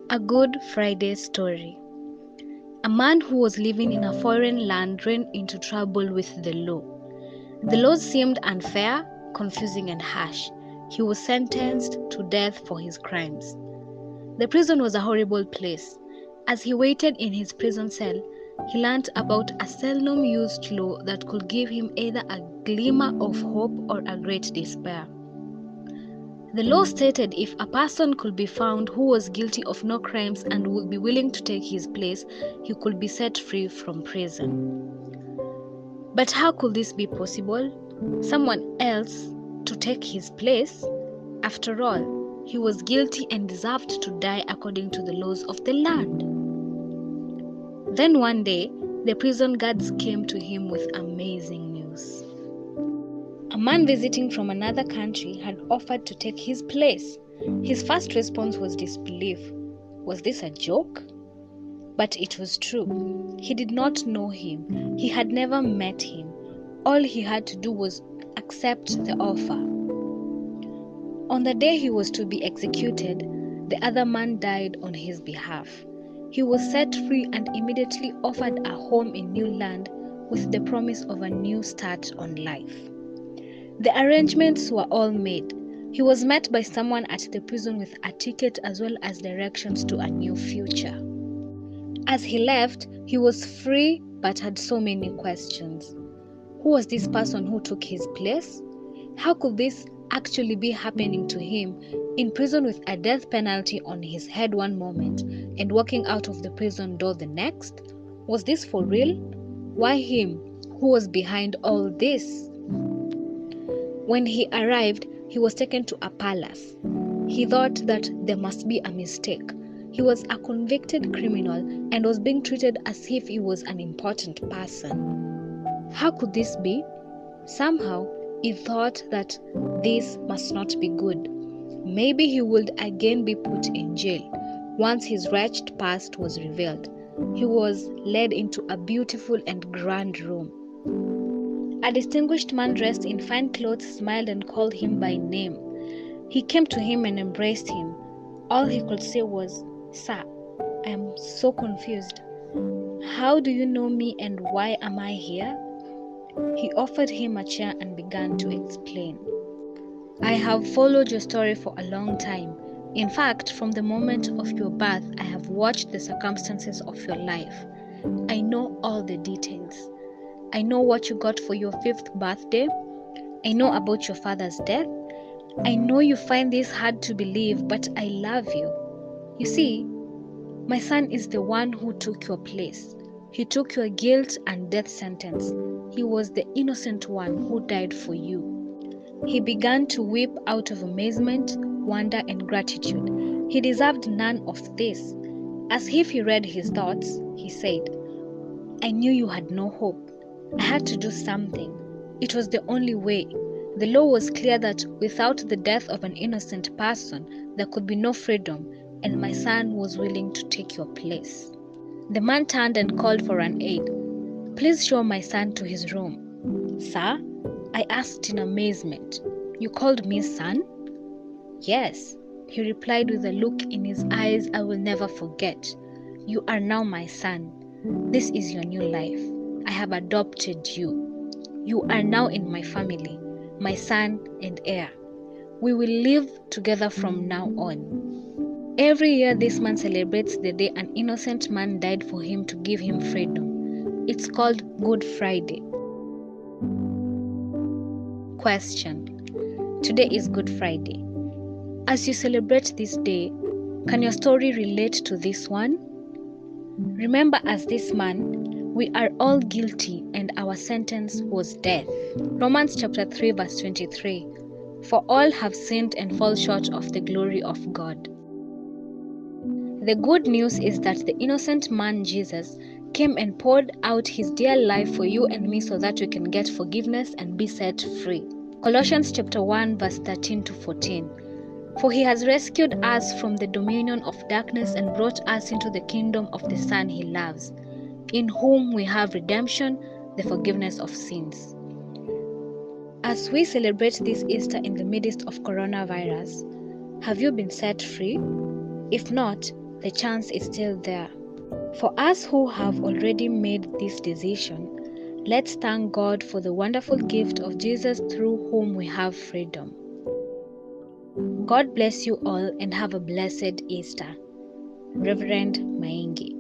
A Good Friday Story. A man who was living in a foreign land ran into trouble with the law. The laws seemed unfair, confusing, and harsh. He was sentenced to death for his crimes. The prison was a horrible place. As he waited in his prison cell, he learned about a seldom used law that could give him either a glimmer of hope or a great despair. The law stated if a person could be found who was guilty of no crimes and would be willing to take his place, he could be set free from prison. But how could this be possible? Someone else to take his place? After all, he was guilty and deserved to die according to the laws of the land. Then one day, the prison guards came to him with amazing news. A man visiting from another country had offered to take his place. His first response was disbelief. Was this a joke? But it was true. He did not know him. He had never met him. All he had to do was accept the offer. On the day he was to be executed, the other man died on his behalf. He was set free and immediately offered a home in new land with the promise of a new start on life. The arrangements were all made. He was met by someone at the prison with a ticket as well as directions to a new future. As he left, he was free but had so many questions. Who was this person who took his place? How could this actually be happening to him, in prison with a death penalty on his head one moment and walking out of the prison door the next? Was this for real? Why him? Who was behind all this? When he arrived, he was taken to a palace. He thought that there must be a mistake. He was a convicted criminal and was being treated as if he was an important person. How could this be? Somehow, he thought that this must not be good. Maybe he would again be put in jail. Once his wretched past was revealed, he was led into a beautiful and grand room. A distinguished man dressed in fine clothes smiled and called him by name. He came to him and embraced him. All he could say was, "Sir, I am so confused. How do you know me and why am I here?" He offered him a chair and began to explain. "I have followed your story for a long time. In fact, from the moment of your birth, I have watched the circumstances of your life. I know all the details. I know what you got for your 5th birthday. I know about your father's death. I know you find this hard to believe, but I love you. You see, my son is the one who took your place. He took your guilt and death sentence. He was the innocent one who died for you." He began to weep out of amazement, wonder, and gratitude. He deserved none of this. As if he read his thoughts, he said, "I knew you had no hope. I had to do something. It was the only way. The law was clear that without the death of an innocent person, there could be no freedom, and my son was willing to take your place." The man turned and called for an aide. "Please show my son to his room." "Sir?" I asked in amazement. "You called me son?" "Yes," he replied with a look in his eyes I will never forget. "You are now my son. This is your new life. I have adopted you. You are now in my family, my son and heir. We will live together from now on." Every year this man celebrates the day an innocent man died for him to give him freedom. It's called Good Friday. Question. Today is Good Friday. As you celebrate this day, can your story relate to this one? Remember, as this man, we are all guilty and our sentence was death. Romans chapter 3 verse 23. For all have sinned and fall short of the glory of God. The good news is that the innocent man Jesus came and poured out his dear life for you and me so that we can get forgiveness and be set free. Colossians chapter 1 verse 13 to 14. For he has rescued us from the dominion of darkness and brought us into the kingdom of the Son he loves, in whom we have redemption, the forgiveness of sins. As we celebrate this Easter in the midst of coronavirus, have you been set free? If not, the chance is still there. For us who have already made this decision, let's thank God for the wonderful gift of Jesus through whom we have freedom. God bless you all and have a blessed Easter. Reverend Maingi.